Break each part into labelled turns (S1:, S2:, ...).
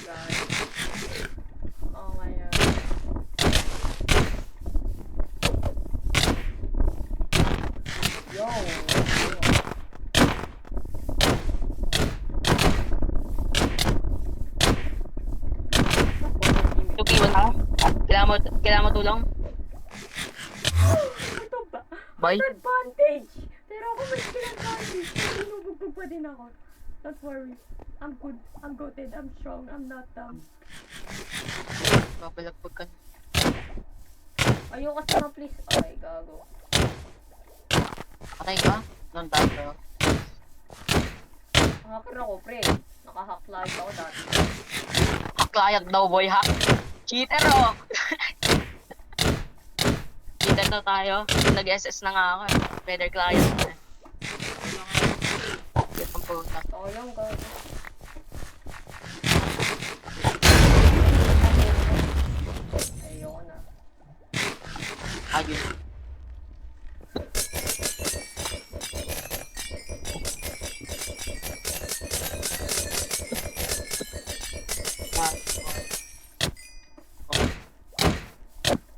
S1: guys. Oh my god. Yo.
S2: Tugiwan ako. Kailangan mo tulong?
S1: Ito ba?
S2: Bye.
S1: Advantage! Pero ako may skill advantage. Binubugbog pa din ako. Don't worry. I'm good. I'm goated. I'm strong. I'm not dumb.
S2: Babalagbag ka.
S1: Ayoko sa please. Okay, gago.
S2: Patay ka? Don't die, bro.
S1: Hacker ako, pre. Naka-hack live ako dati.
S2: Client daw, boy, ha? Cheater, oh! Cheater daw tayo. Nag-SS na nga ako, eh. Better client na, eh. Get ang puta.
S1: Tolong, gago. Ayoko na.
S2: Ayun.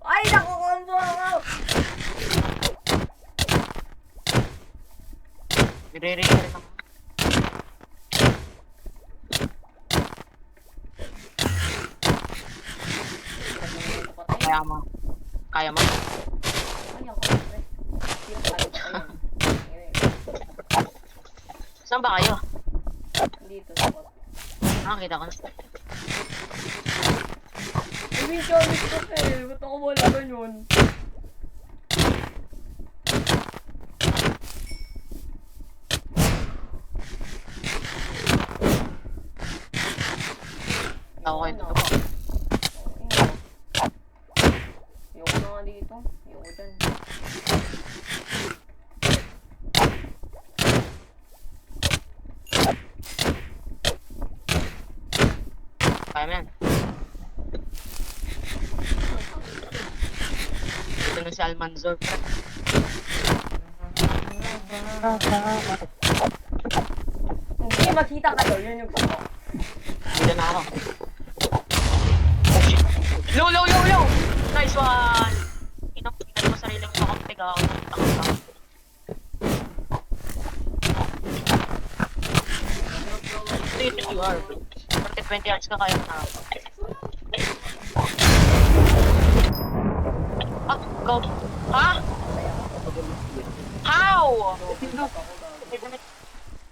S1: Ay, nakukombo ako!
S2: Nire-ring ka rin ako. Kaya mo. Kaya mo.
S1: Kaya ko, pre. Yung kalit ko yun.
S2: Saan ba kayo?
S1: Dito sa bot.
S2: Nakakita ko na.
S1: Ay, may challenge kasi. Ba't ako wala ganyan?
S2: Ako kayo dito.
S1: Ayoko na nga dito. Ayoko dyan.
S2: Kaya mo yan. Ito na si Almanzor.
S1: Hindi, magkita kayo. Yun yung gusto ko.
S2: Dito na ako. Oh shit. Low, low, low, low! Nice one! Inang mo sariling makampig ako. Dito you are. 20 yards ka kaya na ako. Ah, go. Ha? How?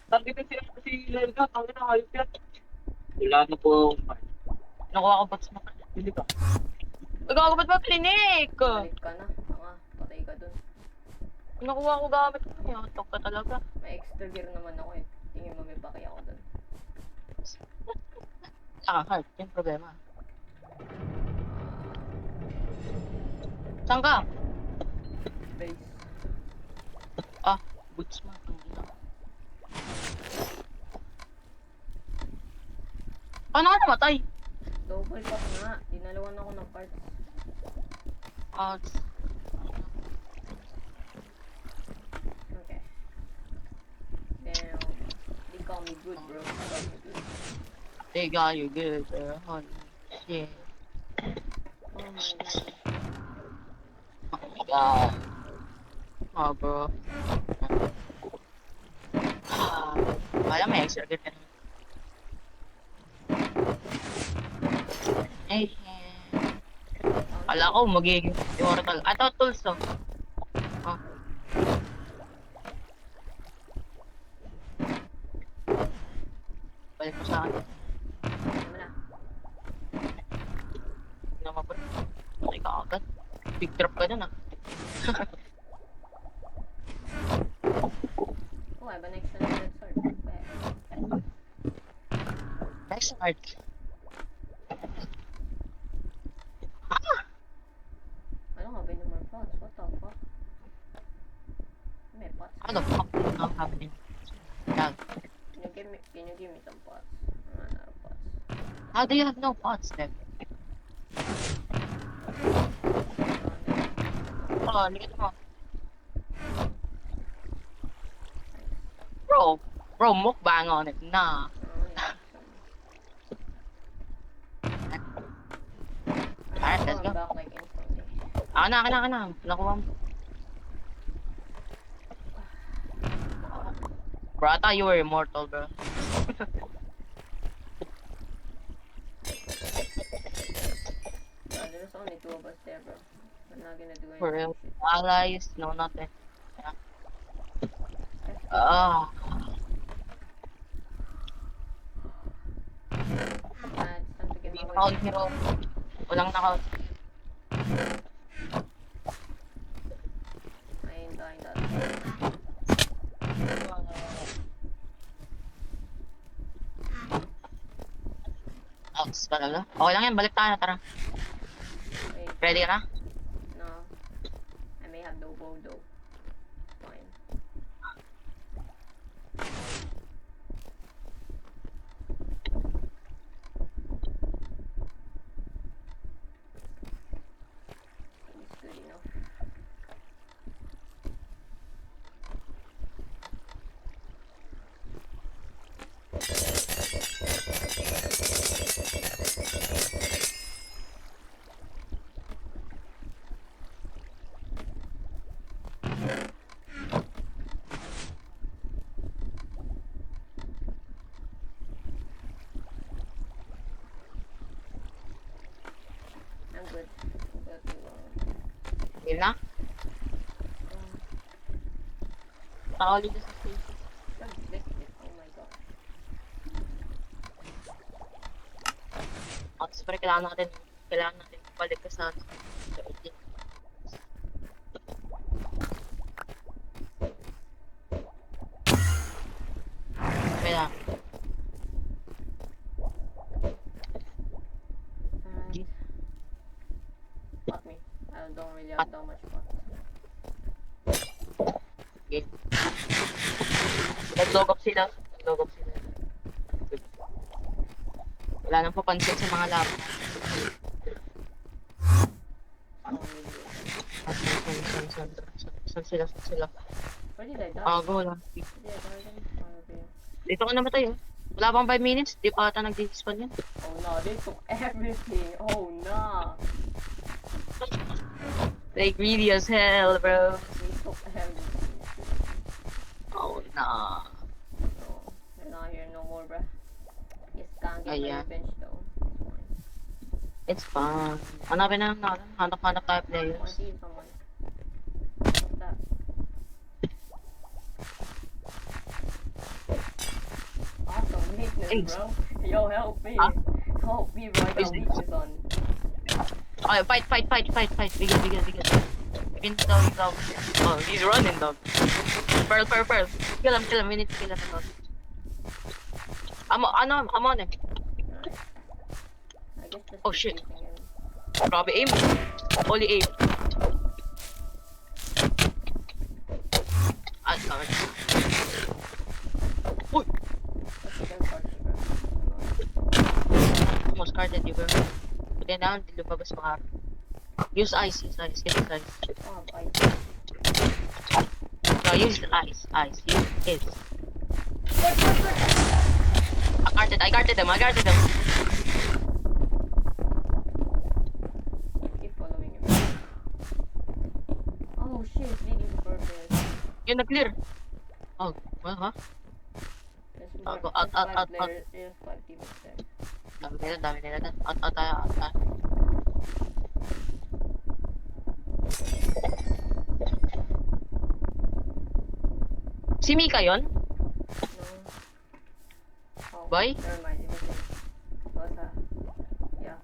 S3: Targetin si Lelga, tangin na hayop yan. Wala na po.
S2: Nakuha ko bots mo.
S3: Hindi ka.
S2: Nagawa ba't ba clinic?
S1: Balik ka na. Tanga, patay ka dun.
S2: Nakuha ko gamit mo yun. Tok ka talaga.
S1: May extra gear naman ako eh. Tingin mo may paki ako dun.
S2: Heart. Yung problema. Saan ka?
S1: Base.
S2: Ah, boots mo. Paano ka namatay?
S1: Double pack nga. Dinalawan ako ng parts.
S2: Ah,
S1: Okay. Damn. They call me good, bro. They call me good.
S2: they got you good, bro. Holy shit.
S1: Oh my god.
S2: Oh my god. Oh, bro. Ah, wala may extra good ka naman. Eh, Kala ko magiging immortal. Ato, tools to. Oh. Balik mo sa akin.
S1: Ano na?
S2: Hindi naman po. Okay ka agad. Big drop ka dun ah.
S1: Oh, I have an extra level sword. Bad.
S2: Next art.
S1: Ano nga ba yung more pots? What the fuck? May pots.
S2: How the fuck is not happening? Yeah.
S1: Can you give me some pots? I'm out of pots.
S2: How do you have no pots then? Oh, look at mo. Bro, mukbang on it. Nah. Akin na. Nakuha mo. Bro, I thought you were immortal, bro.
S1: There's only two of us there, bro. I'm not gonna do
S2: For
S1: anything.
S2: real. Allies, no, nothing. Yeah. Ah,
S1: It's time to get
S2: hindi
S1: my
S2: nakaw
S1: way.
S2: hero. Walang nakaw.
S1: I ain't dying that fast.
S2: Ox talaga. Okay lang yan, balik tayo, tara.
S1: Wait,
S2: Ready ka na?
S1: no. I may have no bow though. Fine. It's good enough. I'm good. Got to,
S2: Game na? Tao dito sa stage.
S1: oh my god.
S2: Ox, pero kailangan natin balik ka sa 18. Kaya,
S1: Alright. Fuck me. I don't really have that much fun.
S2: game. Nag-log up sila. Good. Wala nang papansin sa mga laban.
S1: I don't really do it.
S2: Saan sila?
S1: Where did I die?
S2: Go lang.
S1: Where did I die again? Oh, over here.
S2: Dito ka namatay, oh. Wala pang 5 minutes, di pa ata nag-despawn yan.
S1: Oh no, they took everything. Oh no.
S2: They greedy as hell, bro.
S1: They took everything.
S2: Oh, nah.
S1: No, they're not here no more, bruh. Yes, can't get my
S2: Ayan.
S1: revenge though.
S2: It's
S1: It's fine.
S2: fun. Hanapin na lang natin. Hanap tayo
S1: I wanna
S2: players.
S1: see someone. What's that? Awesome weakness,
S2: Thanks.
S1: bro. Yo, help me.
S2: Huh?
S1: Help me, bro. I got
S2: Business.
S1: weakness on.
S2: Okay, fight. Bigyan. Bigyan daw. Oh, he's running, dog. Pearl. Kill him. We need to kill him, dog. I'm on him.
S1: I guess this
S2: Oh,
S1: is
S2: shit.
S1: keeping him.
S2: Grabe aim. Only aim. Covered. Uy!
S1: Let's get started, bro.
S2: Almost carded you, bro. Put it down, di lumabas mga... Use ice. Get ice.
S1: Oh, bite.
S2: No, use ice. Use it. I guarded them.
S1: Keep following him. Oh shit, leading to purpose.
S2: Yun, na-clear. Oh, well, huh?
S1: There's
S2: Go,
S1: there's
S2: out.
S1: five players, there's 5 teammates there.
S2: Dami nila. Out tayo. Si Mika yun?
S1: No. Oh,
S2: Boy?
S1: never mind. It was him. Yeah.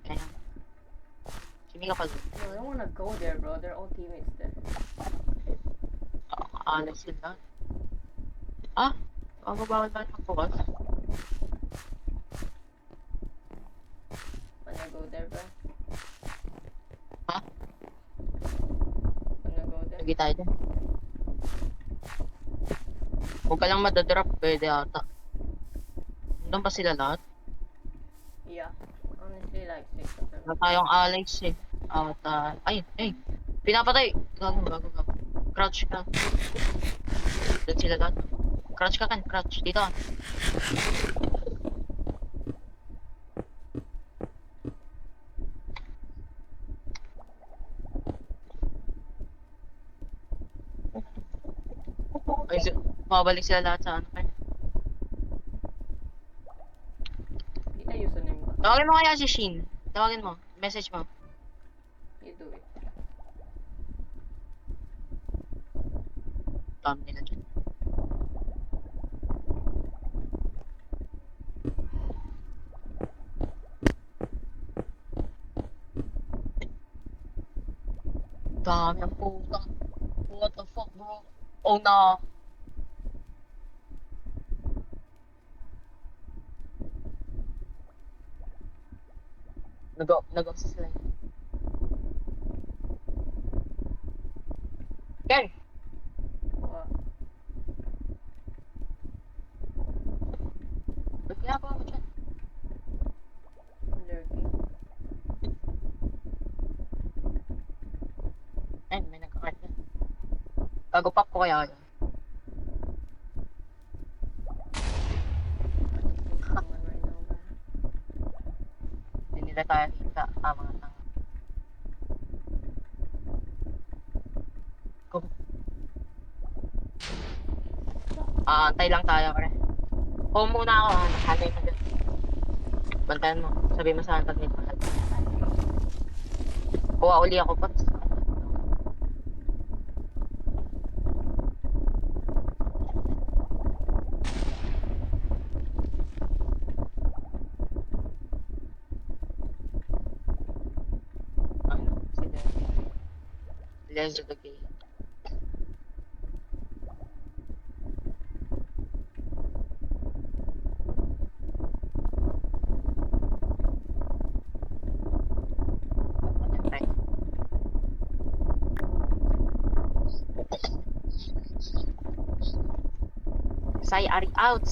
S2: Ayan. Si Mika pala.
S1: No, I don't wanna go there, bro. They're all teammates there.
S2: Alex sila. Bawal ba mag-focus?
S1: Wanna go there, bro?
S2: Ha?
S1: Wanna go there?
S2: Lagi tayo dyan. Huwag ka lang madadrop, pwede ata. Doon pa sila lahat?
S1: Yeah. Honestly, like 6 of them.
S2: Wala tayong Alex eh. Ay! Pinapatay! Gago. Crouch ka. Doon sila lahat. Crouch ka. Dito ah. Mabalik sila lahat sa ano.
S1: Di na username ba?
S2: Tawagin mo kaya si Shin. Tawagin mo. Message mo.
S1: You do it.
S2: Dami nila dyan. Dami ang puta. What the fuck, bro? Oh, no. Nag-off sila. Ken!
S1: Wa.
S2: Ba't ginagawa mo dyan?
S1: Lurking.
S2: Ayun, may nagkakart na. Bago pop ko kaya yun.
S1: Someone right now ba?
S2: Hindi nila tayo kita. Mga tanga. Go. Antay lang tayo, pre. Home muna ako, ha. Hanay mo dyan. Bantayan mo. Sabi mo sa akin pag may mahal. Kuha uli ako, Pats. Ano? Sila. Let's do the game. Sai Ari out.